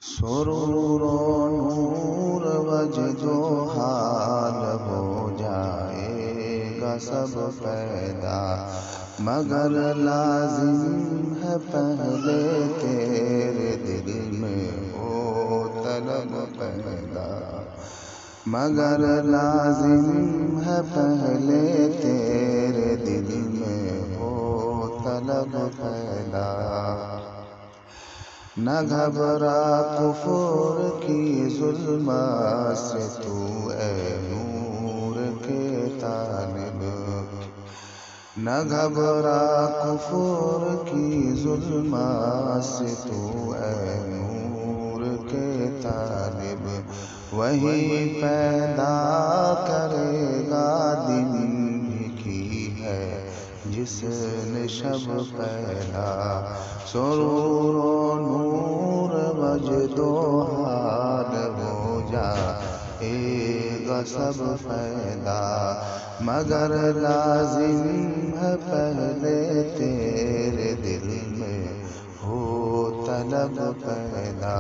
سرور و نور وجد و حال ہو جائے گا سب پیدا، مگر لازم ہے پہلے تیرے دل میں ہو طلب پیدا، مگر لازم ہے پہلے تیرے دل میں ہو طلب پیدا۔ نہ گھبرا کفر کی ظلمات سے تو اے نور کے طالب، نہ گھبرا کفر کی ظلمات سے تو اے نور کے طالب، وہی پیدا کرے گا دن بھی کی ہے جس نے شب پیدا۔ سرور و نور وجد و حال ہو جائے گا سب پیدا، مگر لازم ہے پہلے تیرے دل میں ہو طلب پیدا۔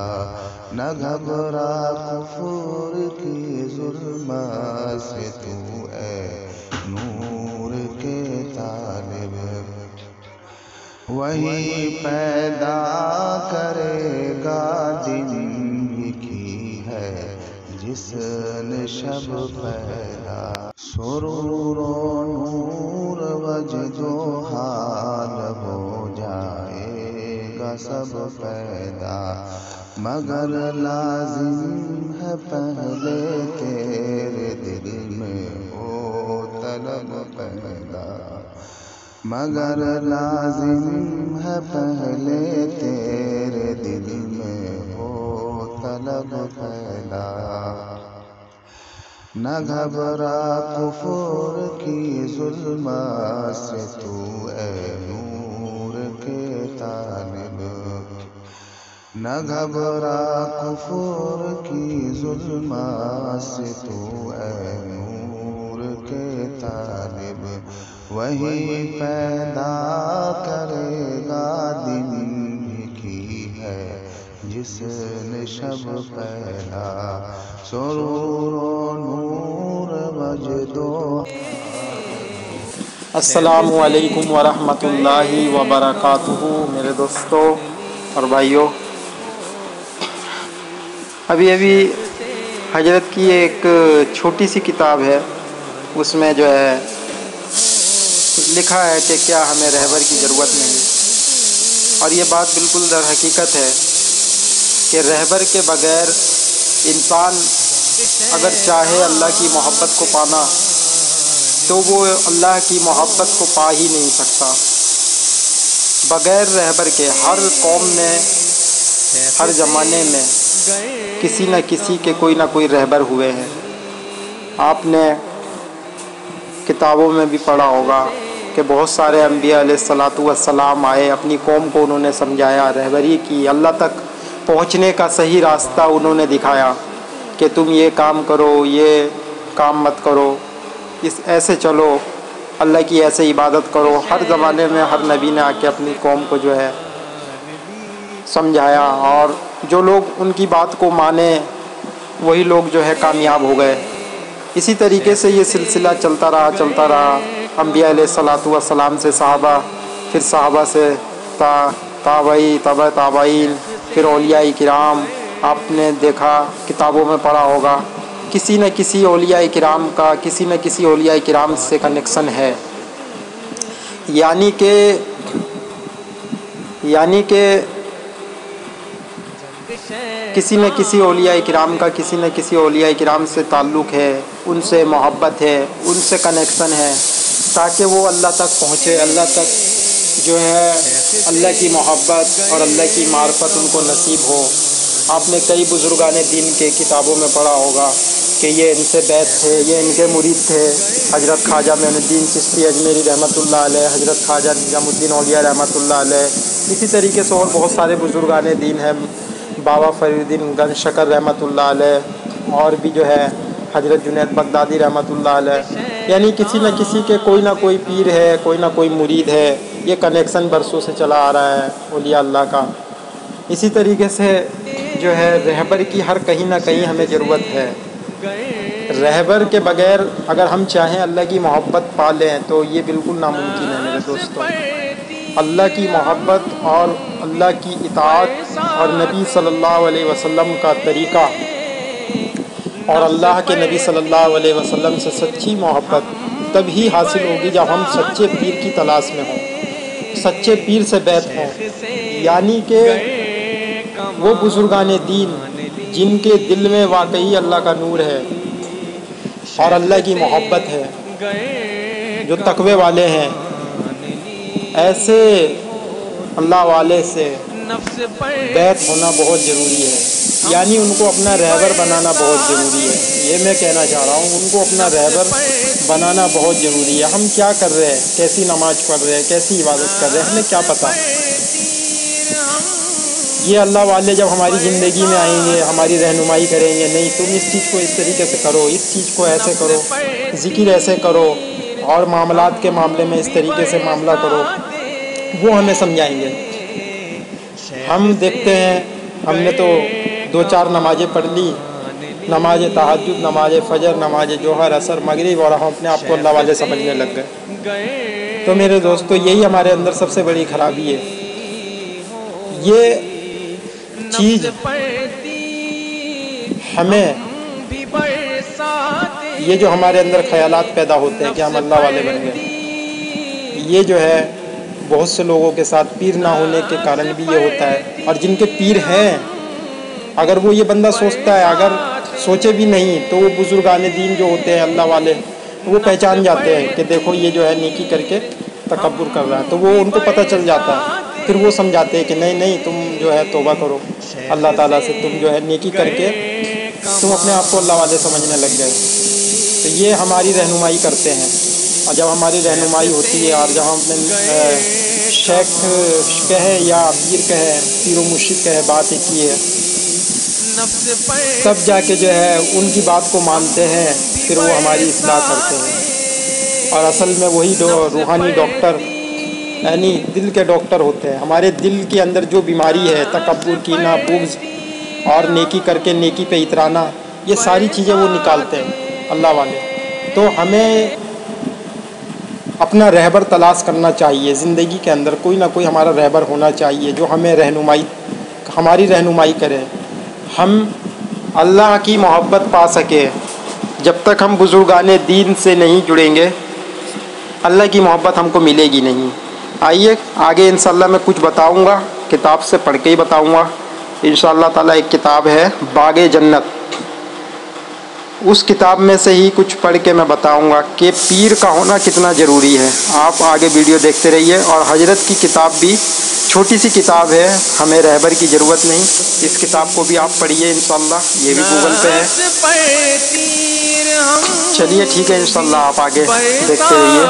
نہ گھبرا کفر کی ظلمات سے تو اے نور کے طالب، وہی پیدا کرے گا دن بھی کی ہے جس نے شب پیدا۔ سرور و نور وجد و حال ہو جائے گا سب پیدا، مگر لازم ہے پہلے تیرے دل میں ہو طلب پیدا، مگر لازم ہے پہلے تیرے دل میں ہو طلب پیدا۔ نہ گھبرا کفر کی ظلمات سے تو اے نور کے طالب، نہ گھبرا کفر کی ظلمات سے تو اے نور کے طالب، وہی پیدا کرے گا دن بھی کی ہے جس نے شب پیدا۔ سرور و نور وجد و السلام علیکم ورحمۃ اللہ وبرکاتہ۔ میرے دوستوں اور بھائیوں، ابھی حضرت کی ایک چھوٹی سی کتاب ہے، اس میں جو ہے لکھا ہے کہ کیا ہمیں رہبر کی ضرورت نہیں، اور یہ بات بالکل در حقیقت ہے کہ رہبر کے بغیر انسان اگر چاہے اللہ کی محبت کو پانا تو وہ اللہ کی محبت کو پا ہی نہیں سکتا۔ بغیر رہبر کے ہر قوم میں، ہر زمانے میں کسی نہ کسی کے کوئی نہ کوئی رہبر ہوئے ہیں۔ آپ نے کتابوں میں بھی پڑھا ہوگا کہ بہت سارے انبیاء علیہ السلام آئے، اپنی قوم کو انہوں نے سمجھایا، رہبری کی، اللہ تک پہنچنے کا صحیح راستہ انہوں نے دکھایا کہ تم یہ کام کرو، یہ کام مت کرو، ایسے چلو، اللہ کی ایسے عبادت کرو۔ ہر زمانے میں ہر نبی نے آ کے اپنی قوم کو جو ہے سمجھایا، اور جو لوگ ان کی بات کو مانے وہی لوگ جو ہے کامیاب ہو گئے۔ اسی طریقے سے یہ سلسلہ چلتا رہا، انبیاء علیہ السلام سے صحابہ، پھر صحابہ سے تابعی، تبع تابعین، پھر اولیاء کرام۔ آپ نے دیکھا، کتابوں میں پڑھا ہوگا، کسی نہ کسی اولیاء کرام کا کسی نہ کسی اولیاء کرام سے کنیکشن ہے، یعنی کہ کسی نہ کسی اولیاء کرام کا کسی نہ کسی اولیاء کرام سے تعلق ہے، ان سے محبت ہے، ان سے کنیکشن ہے، تاکہ وہ اللہ تک پہنچے، اللہ تک جو ہے اللہ کی محبت اور اللہ کی معرفت ان کو نصیب ہو۔ آپ نے کئی بزرگان دین کے کتابوں میں پڑھا ہوگا کہ یہ ان سے بیعت تھے، یہ ان کے مرید تھے، حضرت خواجہ معین الدین چشتی اجمیری رحمۃ اللہ علیہ، حضرت خواجہ نظام الدین اولیاء رحمۃ اللہ علیہ، اسی طریقے سے اور بہت سارے بزرگان دین ہیں، بابا فرید الدین گنج شکر رحمۃ اللہ علیہ، اور بھی جو ہے حضرت جنید بغدادی رحمۃ اللہ علیہ، یعنی کسی نہ کسی کے کوئی نہ کوئی پیر ہے، کوئی نہ کوئی مرید ہے، یہ کنیکشن برسوں سے چلا آ رہا ہے اولیاء اللہ کا۔ اسی طریقے سے جو ہے رہبر کی ہر کہیں نہ کہیں ہمیں ضرورت ہے۔ رہبر کے بغیر اگر ہم چاہیں اللہ کی محبت پا لیں تو یہ بالکل ناممکن ہے میرے دوستوں۔ اللہ کی محبت اور اللہ کی اطاعت اور نبی صلی اللہ علیہ وسلم کا طریقہ اور اللہ کے نبی صلی اللہ علیہ وسلم سے سچی محبت تب ہی حاصل ہوگی جب ہم سچے پیر کی تلاش میں ہوں، سچے پیر سے بیعت ہوں، یعنی کہ وہ بزرگان دین جن کے دل میں واقعی اللہ کا نور ہے اور اللہ کی محبت ہے، جو تقوی والے ہیں، ایسے اللہ والے سے بیعت ہونا بہت ضروری ہے، یعنی ان کو اپنا رہبر بنانا بہت ضروری ہے۔ یہ میں کہنا چاہ رہا ہوں، ان کو اپنا رہبر بنانا بہت ضروری ہے۔ ہم کیا کر رہے ہیں، کیسی نماز پڑھ رہے ہیں، کیسی عبادت کر رہے ہیں، ہمیں کیا پتہ۔ یہ اللہ والے جب ہماری زندگی میں آئیں گے، ہماری رہنمائی کریں گے، نہیں تم اس چیز کو اس طریقے سے کرو، اس چیز کو ایسے کرو، ذکر ایسے کرو اور معاملات کے معاملے میں اس طریقے سے معاملہ کرو، وہ ہمیں سمجھائیں گے۔ ہم دیکھتے ہیں، ہم نے تو 2-4 نمازیں پڑھ لی، نماز تہجد، نماز فجر، نماز ظہر، عصر، مغرب، اور ہم اپنے آپ کو اللہ والے سمجھنے لگ گئے۔ تو میرے دوستو، یہی ہمارے اندر سب سے بڑی خرابی ہے۔ یہ چیز ہمیں، یہ جو ہمارے اندر خیالات پیدا ہوتے ہیں کہ ہم اللہ والے بن گئے، یہ جو ہے بہت سے لوگوں کے ساتھ پیر نہ ہونے کے کارن بھی یہ ہوتا ہے۔ اور جن کے پیر ہیں، اگر وہ یہ بندہ سوچتا ہے، اگر سوچے بھی نہیں تو وہ بزرگان دین جو ہوتے ہیں اللہ والے، وہ پہچان جاتے ہیں کہ دیکھو یہ جو ہے نیکی کر کے تکبر کر رہا ہے، تو وہ ان کو پتہ چل جاتا ہے۔ پھر وہ سمجھاتے ہیں کہ نہیں نہیں، تم جو ہے توبہ کرو اللہ تعالیٰ سے، تم جو ہے نیکی کر کے تم اپنے آپ کو اللہ والے سمجھنے لگ گئے۔ تو یہ ہماری رہنمائی کرتے ہیں، اور جب ہماری رہنمائی ہوتی ہے اور جب ہم اپنے شیخ کہے یا پیر کہے، پیر و مرشد کہے، بات ایک ہی ہے، تب جا کے جو ہے ان کی بات کو مانتے ہیں، پھر وہ ہماری اصلاح کرتے ہیں۔ اور اصل میں وہی روحانی ڈاکٹر، یعنی دل کے ڈاکٹر ہوتے ہیں۔ ہمارے دل کے اندر جو بیماری ہے، تکبر، کینہ، بغض اور نیکی کر کے نیکی پہ اترانا، یہ ساری چیزیں وہ نکالتے ہیں اللہ والے۔ تو ہمیں اپنا رہبر تلاش کرنا چاہیے، زندگی کے اندر کوئی نہ کوئی ہمارا رہبر ہونا چاہیے جو ہمیں ہماری رہنمائی کرے، ہم اللہ کی محبت پا سکے۔ جب تک ہم بزرگان دین سے نہیں جڑیں گے، اللہ کی محبت ہم کو ملے گی نہیں۔ آئیے آگے انشاءاللہ میں کچھ بتاؤں گا، کتاب سے پڑھ کے ہی بتاؤں گا انشاءاللہ تعالیٰ۔ ایک کتاب ہے باغ جنت، اس کتاب میں سے ہی کچھ پڑھ کے میں بتاؤں گا کہ پیر کا ہونا کتنا ضروری ہے۔ آپ آگے ویڈیو دیکھتے رہیے۔ اور حضرت کی کتاب بھی چھوٹی سی کتاب ہے، ہمیں رہبر کی ضرورت نہیں، اس کتاب کو بھی آپ پڑھیے انشاءاللہ، یہ بھی گوگل پہ ہے۔ چلیے ٹھیک ہے، انشاءاللہ آپ آگے دیکھتے رہیے۔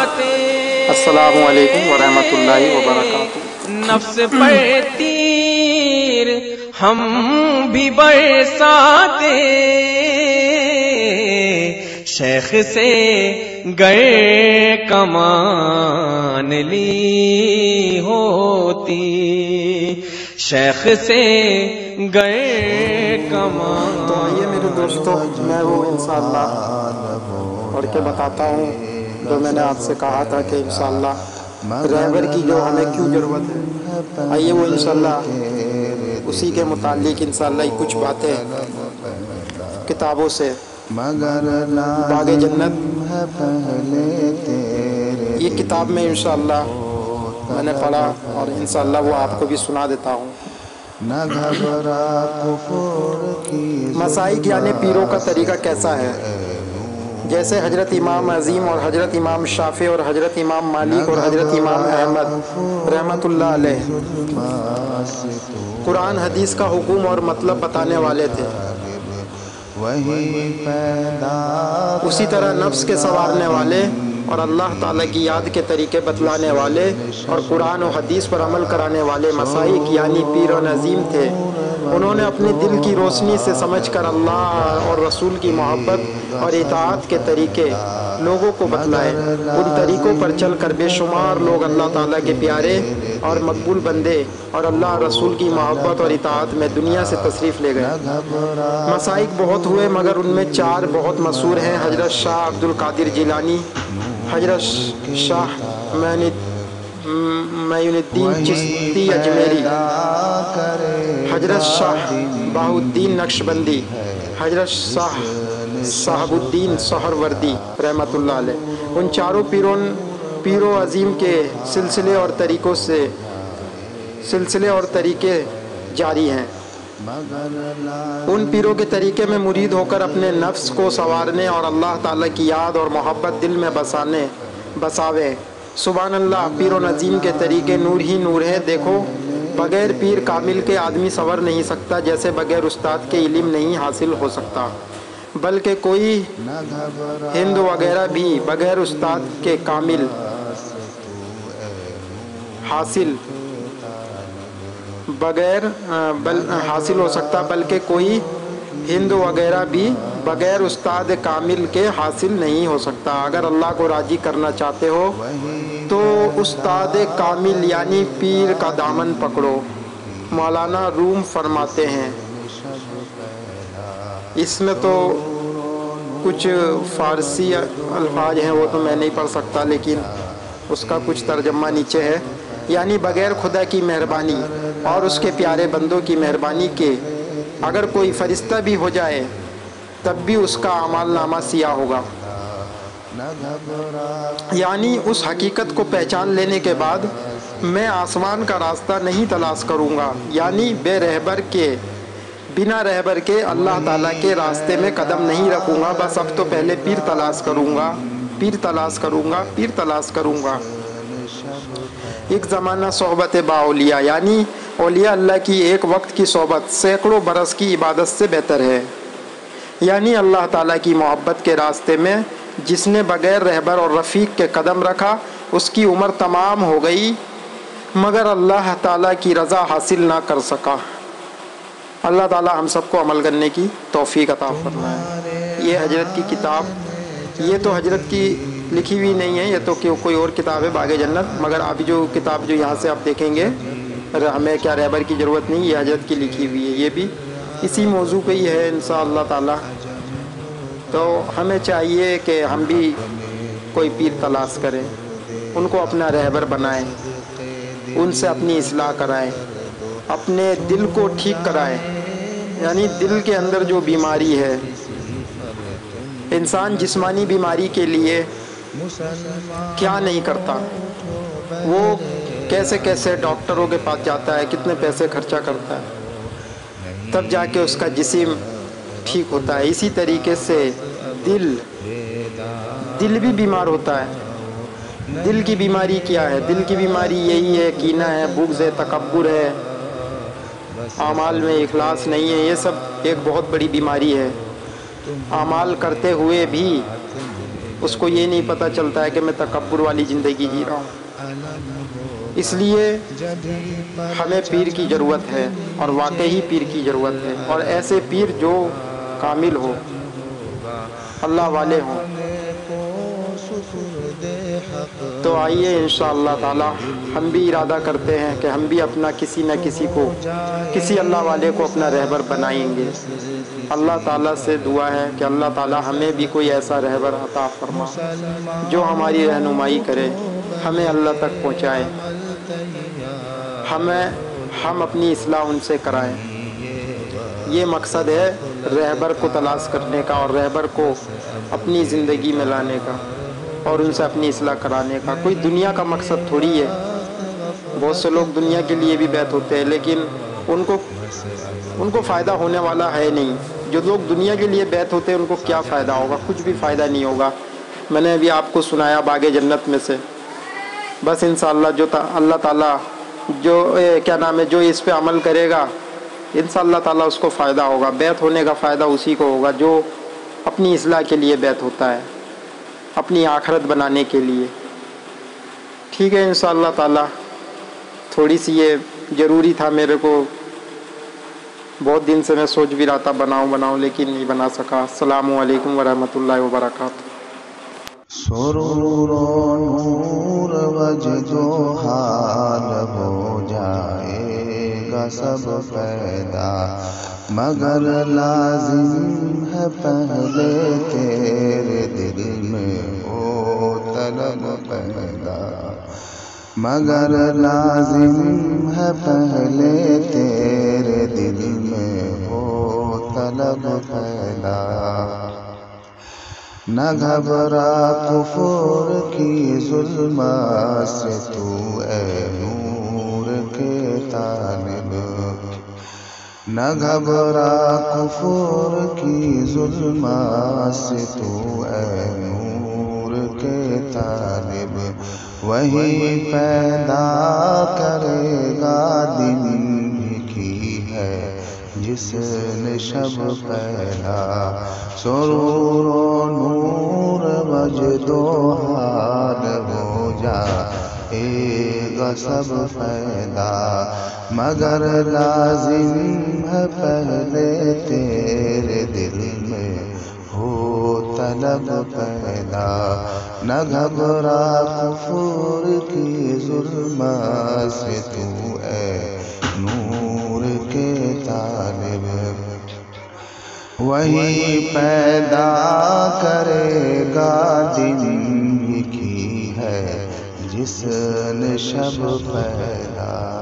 السلام علیکم ورحمۃ اللہ وبرکاتہ۔ نفس پہ تیر ہم بھی برساتے، شیخ سے گئے کمان لی ہوتی، شیخ سے گئے کمان۔ تو آئیے میرے دوستو، میں وہ انشاءاللہ پڑھ کے بتاتا ہوں جو میں نے آپ سے کہا تھا کہ انشاءاللہ رہبر کی جو ہمیں کیوں ضرورت ہے۔ آئیے وہ انشاءاللہ اسی کے متعلق انشاءاللہ کچھ باتیں کتابوں سے۔ باغ جنت، یہ کتاب میں انشاءاللہ میں نے پڑھا اور انشاءاللہ وہ آپ کو بھی سنا دیتا ہوں۔ مسائق یعنی پیروں کا طریقہ کیسا ہے، جیسے حضرت امام عظیم اور حضرت امام شافعی اور حضرت امام مالک اور حضرت امام احمد رحمۃ اللہ علیہ قرآن حدیث کا حکم اور مطلب بتانے والے تھے، اسی طرح نفس کے سنوارنے والے اور اللہ تعالیٰ کی یاد کے طریقے بتلانے والے اور قرآن و حدیث پر عمل کرانے والے مسائق یعنی پیر و نظیم تھے۔ انہوں نے اپنے دل کی روشنی سے سمجھ کر اللہ اور رسول کی محبت اور اطاعت کے طریقے لوگوں کو بتلائے۔ ان طریقوں پر چل کر بے شمار لوگ اللہ تعالیٰ کے پیارے اور مقبول بندے اور اللہ رسول کی محبت اور اطاعت میں دنیا سے تشریف لے گئے۔ مسائق بہت ہوئے مگر ان میں 4 بہت مشہور ہیں: حضرت شاہ عبد القادر جیلانی، حضرت شاہ معین الدین چشتی اجمیری، حضرت شاہ بہاء الدین نقشبندی، حضرت شاہ صاحب الدین سہروردی رحمۃ اللہ علیہ۔ ان چاروں پیروں عظیم کے سلسلے اور طریقے جاری ہیں۔ ان پیروں کے طریقے میں مرید ہو کر اپنے نفس کو سنوارنے اور اللہ تعالیٰ کی یاد اور محبت دل میں بساوے۔ سبحان اللہ، پیر و نظیم کے طریقے نور ہی نور ہیں۔ دیکھو، بغیر پیر کامل کے آدمی سنور نہیں سکتا، جیسے بغیر استاد کے علم نہیں حاصل ہو سکتا، بلکہ کوئی ہند وغیرہ بھی بغیر استاد کے کامل حاصل ہو سکتا، بلکہ کوئی ہند وغیرہ بھی بغیر استاد کامل کے حاصل نہیں ہو سکتا۔ اگر اللہ کو راضی کرنا چاہتے ہو تو استاد کامل یعنی پیر کا دامن پکڑو۔ مولانا روم فرماتے ہیں، اس میں تو کچھ فارسی الفاظ ہیں، وہ تو میں نہیں پڑھ سکتا، لیکن اس کا کچھ ترجمہ نیچے ہے، یعنی بغیر خدا کی مہربانی اور اس کے پیارے بندوں کی مہربانی کے اگر کوئی فرشتہ بھی ہو جائے تب بھی اس کا اعمال نامہ سیاہ ہوگا۔ یعنی اس حقیقت کو پہچان لینے کے بعد میں آسمان کا راستہ نہیں تلاش کروں گا، یعنی بنا رہبر کے اللہ تعالیٰ کے راستے میں قدم نہیں رکھوں گا، بس اب تو پہلے پیر تلاش کروں گا۔ ایک زمانہ صحبت با اولیاء، یعنی اولیاء اللہ کی ایک وقت کی صحبت سینکڑوں برس کی عبادت سے بہتر ہے۔ یعنی اللہ تعالیٰ کی محبت کے راستے میں جس نے بغیر رہبر اور رفیق کے قدم رکھا اس کی عمر تمام ہو گئی مگر اللہ تعالیٰ کی رضا حاصل نہ کر سکا۔ اللہ تعالیٰ ہم سب کو عمل کرنے کی توفیق عطا فرمائے۔ یہ حضرت کی کتاب، یہ تو حضرت کی لکھی ہوئی نہیں ہے، یہ تو کوئی اور کتاب ہے باغ جنت، مگر ابھی جو کتاب جو یہاں سے آپ دیکھیں گے ہمیں کیا رہبر کی ضرورت نہیں، یہ حضرت کی لکھی ہوئی ہے، یہ بھی اسی موضوع پہ ہی ہے انشاءاللہ تعالیٰ۔ تو ہمیں چاہیے کہ ہم بھی کوئی پیر تلاش کریں، ان کو اپنا رہبر بنائیں، ان سے اپنی اصلاح کرائیں، اپنے دل کو ٹھیک کرائیں۔ یعنی دل کے اندر جو بیماری ہے، انسان جسمانی بیماری کے لیے کیا نہیں کرتا، وہ کیسے کیسے ڈاکٹروں کے پاس جاتا ہے، کتنے پیسے خرچہ کرتا ہے، تب جا کے اس کا جسم ٹھیک ہوتا ہے۔ اسی طریقے سے دل بھی بیمار ہوتا ہے۔ دل کی بیماری کیا ہے؟ دل کی بیماری یہی ہے، کینہ ہے، بغض ہے، تکبر ہے، اعمال میں اخلاص نہیں ہے، یہ سب ایک بہت بڑی بیماری ہے۔ اعمال کرتے ہوئے بھی اس کو یہ نہیں پتہ چلتا ہے کہ میں تکبر والی زندگی جی رہا ہوں۔ اس لیے ہمیں پیر کی ضرورت ہے، اور واقعی پیر کی ضرورت ہے، اور ایسے پیر جو کامل ہو، اللہ والے ہوں۔ تو آئیے انشاءاللہ تعالی ہم بھی ارادہ کرتے ہیں کہ ہم بھی اپنا کسی نہ کسی اللہ والے کو اپنا رہبر بنائیں گے۔ اللہ تعالیٰ سے دعا ہے کہ اللہ تعالیٰ ہمیں بھی کوئی ایسا رہبر عطا فرما جو ہماری رہنمائی کرے، ہمیں اللہ تک پہنچائے، ہم اپنی اصلاح ان سے کرائیں۔ یہ مقصد ہے رہبر کو تلاش کرنے کا اور رہبر کو اپنی زندگی میں لانے کا اور ان سے اپنی اصلاح کرانے کا۔ کوئی دنیا کا مقصد تھوڑی ہے۔ بہت سے لوگ دنیا کے لیے بھی بیعت ہوتے ہیں لیکن ان کو فائدہ ہونے والا ہے نہیں۔ جو لوگ دنیا کے لیے بیعت ہوتے ہیں ان کو کیا فائدہ ہوگا؟ کچھ بھی فائدہ نہیں ہوگا۔ میں نے ابھی آپ کو سنایا باغ جنت میں سے، بس انشاءاللہ جو اللہ تعالیٰ جو اس پہ عمل کرے گا انشاءاللہ تعالیٰ اس کو فائدہ ہوگا۔ بیعت ہونے کا فائدہ اسی کو ہوگا جو اپنی اصلاح کے لیے بیعت ہوتا ہے، اپنی آخرت بنانے کے لیے۔ ٹھیک ہے انشاءاللہ تعالیٰ، تھوڑی سی یہ ضروری تھا میرے کو بہت دن سے میں سوچ بھی رہا تھا بناؤں لیکن نہیں بنا سکا۔ السلام علیکم ورحمۃ اللہ وبرکاتہ۔ سرور و نور وجد و حال ہو جائے گا سب پیدا، مگر لازم ہے پہلے تیرے دل میں ہو طلب پیدا، مگر لازم ہے پہلے تیرے دل میں ہو طلب پیدا۔ نہ گھبرا کفر کی ظلمات سے تو اے نور کے طالب، نہ گھبرا کفر کی ظلمات سے تو اے نور کے طالب، وہی پیدا کرے گا دن بھی کی ہے جس نے شب پیدا، سرور و نور مجد و حال ہو جائے گا سب پیدا، مگر لازم ہے پہلے تیرے دل میں ہو طلب پیدا۔ نہ گھبرا کفر کی ظلمات سے تو اے نور کے طالب، وہی پیدا کرے گا دن بھی کی ہے جس نے شب پیدا۔